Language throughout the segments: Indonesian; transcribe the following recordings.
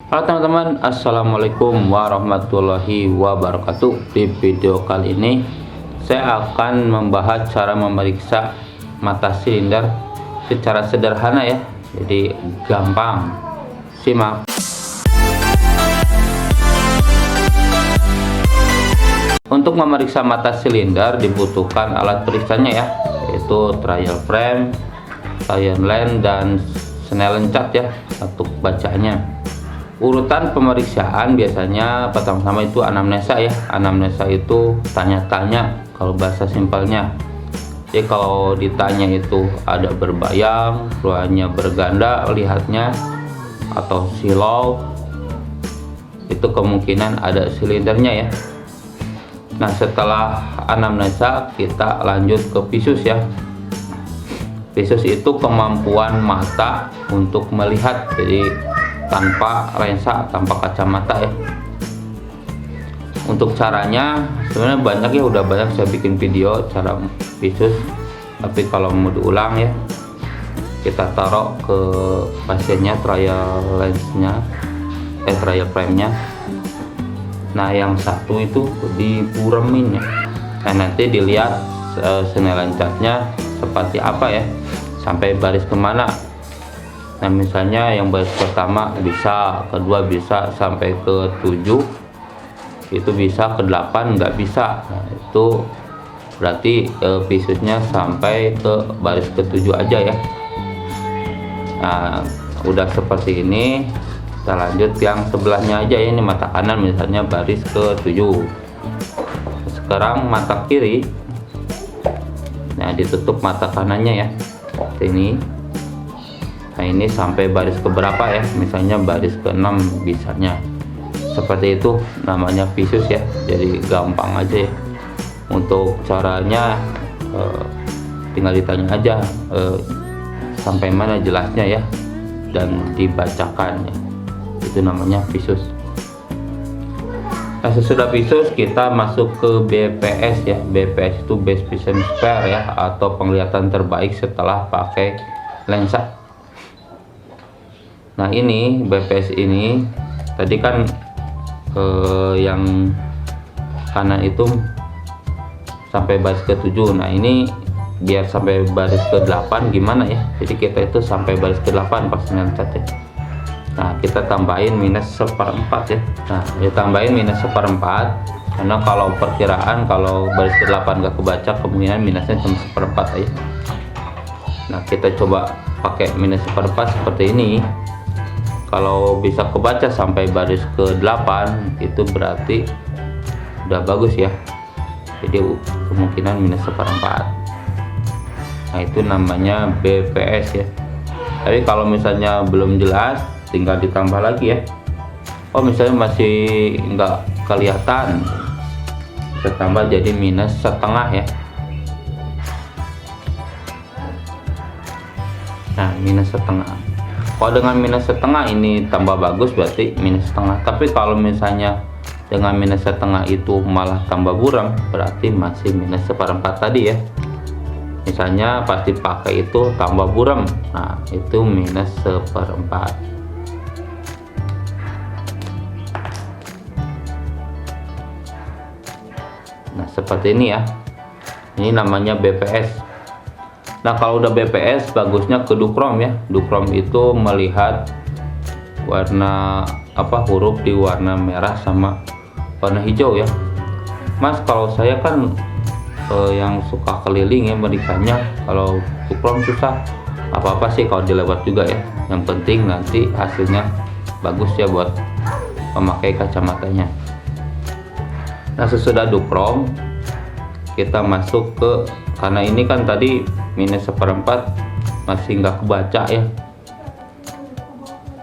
Halo teman-teman, assalamualaikum warahmatullahi wabarakatuh. Di video kali ini saya akan membahas cara memeriksa mata silinder secara sederhana ya, jadi gampang. Simak. Untuk memeriksa mata silinder dibutuhkan alat periksanya ya, yaitu trial frame, iron lens, dan Snellen cat ya untuk bacanya. Urutan pemeriksaan biasanya pertama-tama itu anamnesa ya. Anamnesa itu tanya-tanya kalau bahasa simpelnya. Jadi kalau ditanya itu ada berbayang, keluarnya berganda lihatnya, atau silau, itu kemungkinan ada silindernya ya. Nah, setelah anamnesa kita lanjut ke visus ya. Visus itu kemampuan mata untuk melihat, jadi tanpa lensa, tanpa kacamata ya. Untuk caranya sebenarnya banyak ya, udah banyak saya bikin video cara visus, tapi kalau mau diulang ya, kita taruh ke pasiennya trial lensnya, trial frame-nya. Nah, yang satu itu diburemin ya. Nah, nanti dilihat Snellen cat-nya seperti apa ya, sampai baris kemana. Nah, misalnya yang baris pertama bisa, kedua bisa, sampai ke 7 itu bisa, ke 8 nggak bisa. Nah, itu berarti visusnya sampai ke baris ke 7 aja ya. Nah, udah seperti ini, kita lanjut yang sebelahnya aja ya. Ini mata kanan misalnya baris ke 7. Sekarang mata kiri, nah ditutup mata kanannya ya, ini. Nah, ini sampai baris ke berapa ya, misalnya baris ke 6 bisanya. Seperti itu namanya visus ya, jadi gampang aja ya. Untuk caranya tinggal ditanya aja sampai mana jelasnya ya, dan dibacakan ya. Itu namanya visus. Nah, sesudah visus kita masuk ke BPS ya. BPS itu best vision spare ya, atau penglihatan terbaik setelah pakai lensa. Nah, ini BPS ini tadi kan yang kanan itu sampai baris ke 7. Nah, ini biar sampai baris ke 8 gimana ya, jadi kita itu sampai baris ke 8 pas Snellen cat ya. Nah, kita tambahin minus 1/4 ya. Nah, ditambahin minus 1/4 karena kalau perkiraan kalau baris ke 8 gak kebaca, kemungkinan minusnya cuma 1/4 aja. Nah, kita coba pakai minus 1/4 seperti ini. Kalau bisa kebaca sampai baris ke 8 itu berarti udah bagus ya, jadi kemungkinan minus 1/4. Nah, itu namanya BPS ya. Tapi kalau misalnya belum jelas, tinggal ditambah lagi ya. Oh, misalnya masih nggak kelihatan, kita tambah jadi minus 1/2 ya. Nah, minus 1/2. Kalau dengan minus 1/2 ini tambah bagus, berarti minus 1/2. Tapi kalau misalnya dengan minus 1/2 itu malah tambah buram, berarti masih minus 1/4 tadi ya. Misalnya pas dipakai itu tambah buram, nah itu minus 1/4. Nah, seperti ini ya. Ini namanya BPS. Nah, kalau udah BPS bagusnya ke dukrom ya. Dukrom itu melihat warna huruf di warna merah sama warna hijau ya. Mas, kalau saya kan yang suka keliling ya meriksanya, kalau dukrom susah. Apa-apa sih kalau dilewat juga ya. Yang penting nanti hasilnya bagus ya buat memakai kacamatanya. Nah, sesudah dukrom kita masuk ke, karena ini kan tadi minus 1/4 masih nggak kebaca ya,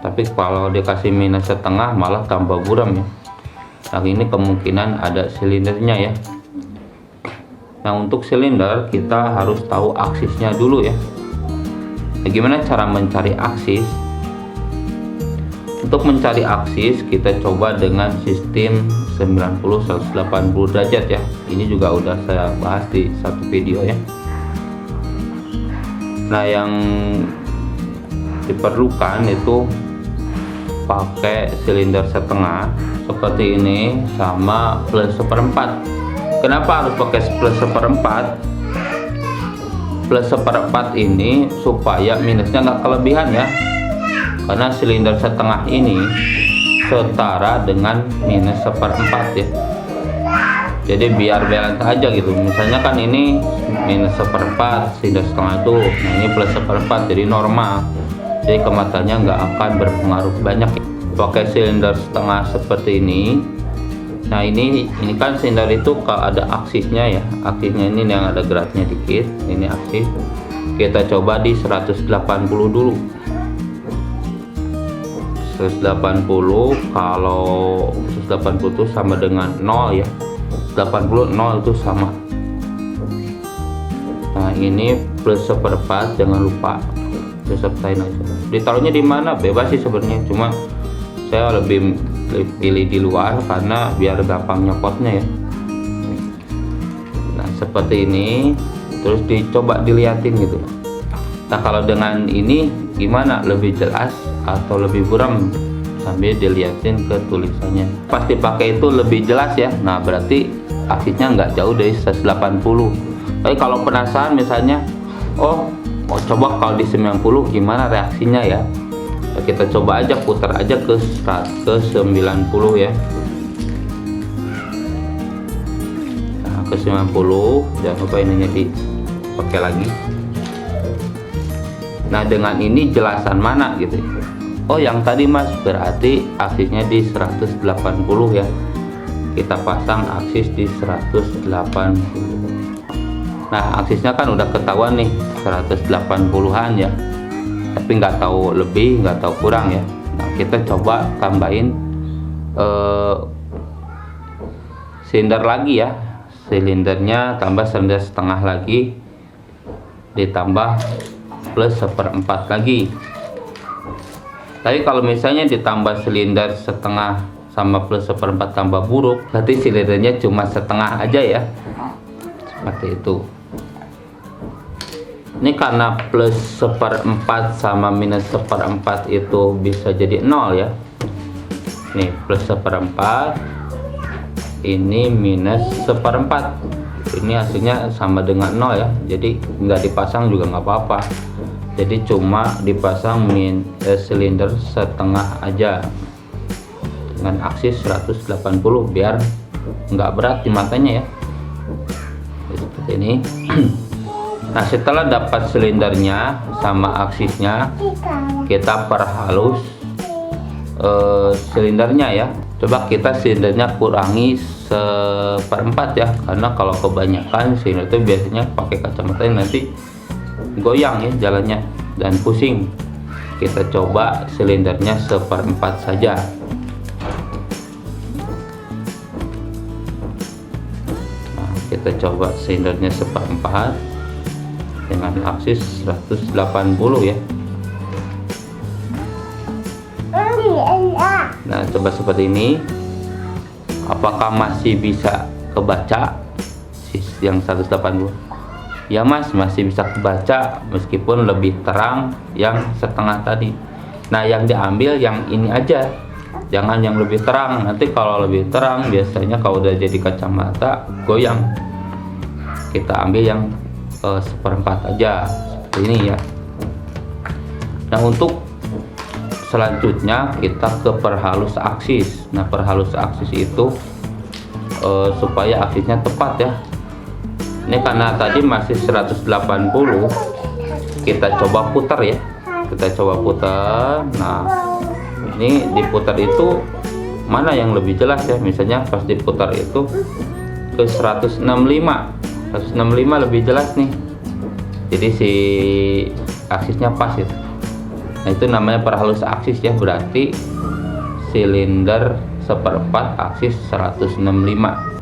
tapi kalau dikasih minus 1/2 malah tambah buram ya. Nah, ini kemungkinan ada silindernya ya. Nah, untuk silinder kita harus tahu aksisnya dulu ya. Nah, gimana cara mencari aksis? Untuk mencari aksis kita coba dengan sistem 90-180 derajat ya. Ini juga udah saya bahas di satu video ya. Nah, yang diperlukan itu pakai silinder setengah seperti ini sama plus seperempat. Kenapa harus pakai plus seperempat? Plus seperempat ini supaya minusnya nggak kelebihan ya, karena silinder setengah ini setara dengan minus seperempat ya. Jadi biar balance aja gitu. Misalnya kan ini minus seperempat, silinder setengah tuh, nah ini plus seperempat, jadi normal. Jadi ke matanya nggak akan berpengaruh banyak. Pakai silinder setengah seperti ini. Nah ini kan silinder itu kalau ada aksisnya ya, aksisnya ini yang ada geraknya dikit, ini aksis. Kita coba di 180 dulu. 180, kalau 180 itu sama dengan 0 ya, 80 0 itu sama. Nah ini plus seperempat, jangan lupa disertain aja. Ditaruhnya di mana bebas sih sebenarnya, cuma saya lebih pilih di luar karena biar gampang nyopotnya ya. Nah seperti ini, terus dicoba diliatin gitu. Nah kalau dengan ini gimana, lebih jelas atau lebih buram, sambil diliatin ke tulisannya. Pasti pakai itu lebih jelas ya. Nah berarti aksisnya nggak jauh dari 180. Tapi kalau penasaran misalnya, oh mau coba kalau di 90 gimana reaksinya ya, kita coba aja putar aja ke 90 ya. Nah ke 90, jangan lupa ininya dipakai lagi. Nah dengan ini jelasan mana gitu. Oh yang tadi mas, berarti aksisnya di 180 ya. Kita pasang aksis di 180. Nah aksisnya kan udah ketahuan nih 180-an ya, tapi nggak tahu lebih nggak tahu kurang ya. Nah kita coba tambahin silinder lagi ya, silindernya tambah silinder setengah lagi, ditambah plus seperempat lagi. Tapi kalau misalnya ditambah silinder setengah sama plus seperempat tambah buruk, berarti silindernya cuma setengah aja ya, seperti itu. Ini karena plus seperempat sama minus seperempat itu bisa jadi 0 ya. Nih plus seperempat, ini minus seperempat, ini hasilnya sama dengan 0 ya. Jadi nggak dipasang juga nggak apa-apa, jadi cuma dipasang silinder setengah aja dengan aksis 180 biar nggak berat di matanya ya, seperti ini. Nah setelah dapat silindernya sama aksisnya, kita perhalus silindernya ya. Coba kita silindernya kurangi seperempat ya, karena kalau kebanyakan silinder itu biasanya pakai kacamata nanti goyang ya jalannya dan pusing. Kita coba silindernya seperempat saja. Nah, kita coba silindernya seperempat dengan aksis 180 ya. Nah coba seperti ini, apakah masih bisa kebaca yang 180? Ya mas, masih bisa kebaca meskipun lebih terang yang setengah tadi. Nah yang diambil yang ini aja, jangan yang lebih terang. Nanti kalau lebih terang biasanya kalau udah jadi kacamata goyang. Kita ambil yang seperempat aja seperti ini ya. Nah untuk selanjutnya kita ke perhalus aksis. Nah perhalus aksis itu supaya aksisnya tepat ya. Ini karena tadi masih 180, kita coba putar ya, kita coba putar. Nah ini diputar itu mana yang lebih jelas ya, misalnya pas diputar itu ke 165 lebih jelas nih, jadi si aksisnya pas itu. Nah itu namanya perhalus aksis ya, berarti silinder seperempat aksis 165.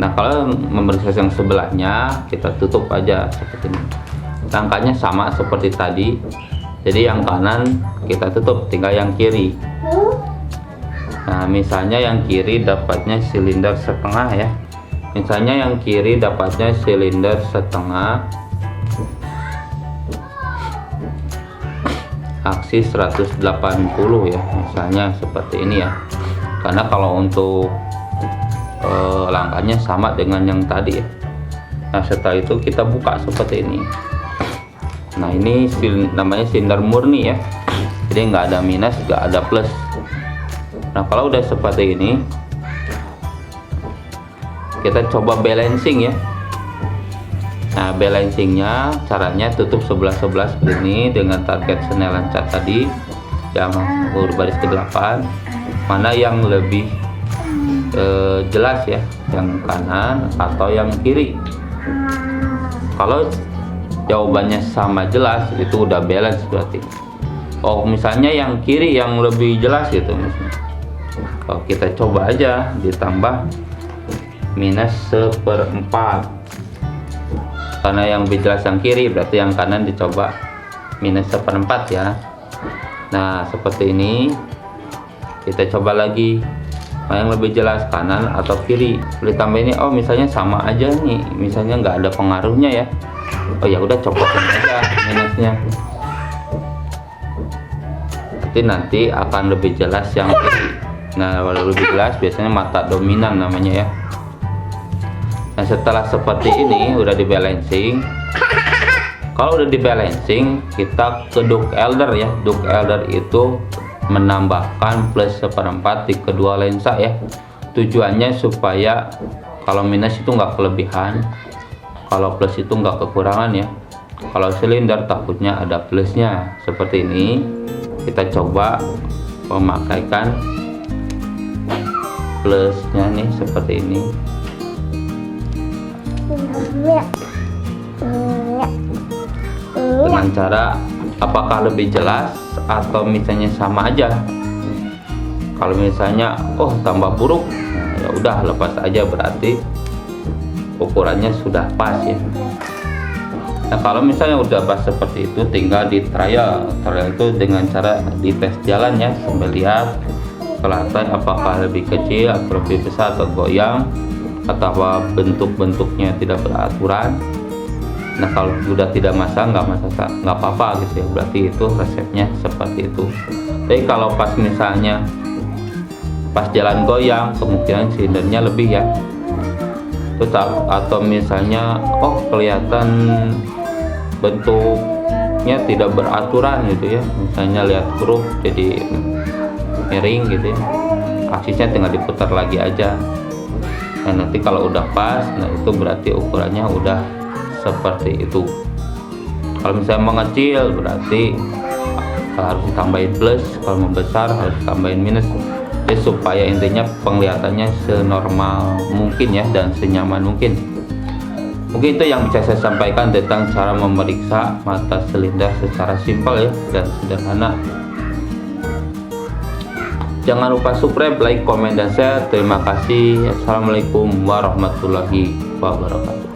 Nah kalau memeriksa yang sebelahnya, kita tutup aja seperti ini. Rangkanya sama seperti tadi, jadi yang kanan kita tutup, tinggal yang kiri. Nah misalnya yang kiri dapatnya silinder setengah ya, misalnya yang kiri dapatnya silinder setengah. aksi 180 ya, misalnya seperti ini ya. Karena kalau untuk langkahnya sama dengan yang tadi ya. Nah setelah itu kita buka seperti ini. Nah ini namanya silinder murni ya, jadi nggak ada minus, nggak ada plus. Nah kalau udah seperti ini, kita coba balancing ya. Nah balancingnya caranya tutup sebelah-sebelah seperti ini dengan target senelan cat tadi yang baris ke-8, mana yang lebih jelas ya, yang kanan atau yang kiri. Kalau jawabannya sama jelas, itu udah balance berarti. Oh misalnya yang kiri yang lebih jelas gitu misalnya. Oh, kita coba aja ditambah minus 1/4, karena yang lebih jelas yang kiri, berarti yang kanan dicoba minus 1/4 ya. Nah seperti ini, kita coba lagi yang lebih jelas kanan atau kiri. Ditambah ini, oh misalnya sama aja nih, misalnya nggak ada pengaruhnya ya. Oh ya udah, copotin aja minusnya. Nanti akan lebih jelas yang kiri. Nah kalau lebih jelas biasanya mata dominan namanya ya. Nah setelah seperti ini udah di balancing. Kalau udah di balancing, kita ke Duck Elder ya. Duck Elder itu menambahkan plus 1/4 di kedua lensa ya. Tujuannya supaya kalau minus itu nggak kelebihan, kalau plus itu nggak kekurangan ya. Kalau silinder takutnya ada plusnya seperti ini. Kita coba memakaikan plusnya nih seperti ini. Dengan cara apakah lebih jelas atau misalnya sama aja. Kalau misalnya oh tambah buruk, nah, ya udah lepas aja, berarti ukurannya sudah pas ya. Nah kalau misalnya udah pas seperti itu, tinggal di trial itu dengan cara dites jalan ya, sambil lihat kelihatan apakah lebih kecil atau lebih besar atau goyang atau bentuk-bentuknya tidak beraturan. Nah kalau sudah tidak masalah, nggak apa-apa gitu ya, berarti itu resepnya seperti itu. Tapi kalau pas misalnya pas jalan goyang, kemungkinan silindernya lebih ya. Tetap, atau misalnya oh kelihatan bentuknya tidak beraturan gitu ya, misalnya lihat huruf jadi miring gitu ya, aksisnya tinggal diputar lagi aja. Nah nanti kalau udah pas, nah itu berarti ukurannya udah seperti itu. Kalau misalnya mengecil berarti harus ditambahin plus, kalau membesar harus tambahin minus. Jadi supaya intinya penglihatannya senormal mungkin ya, dan senyaman mungkin. Mungkin itu yang bisa saya sampaikan tentang cara memeriksa mata silinder secara simpel ya dan sederhana. Jangan lupa subscribe, like, komen, dan share. Terima kasih. Assalamualaikum warahmatullahi wabarakatuh.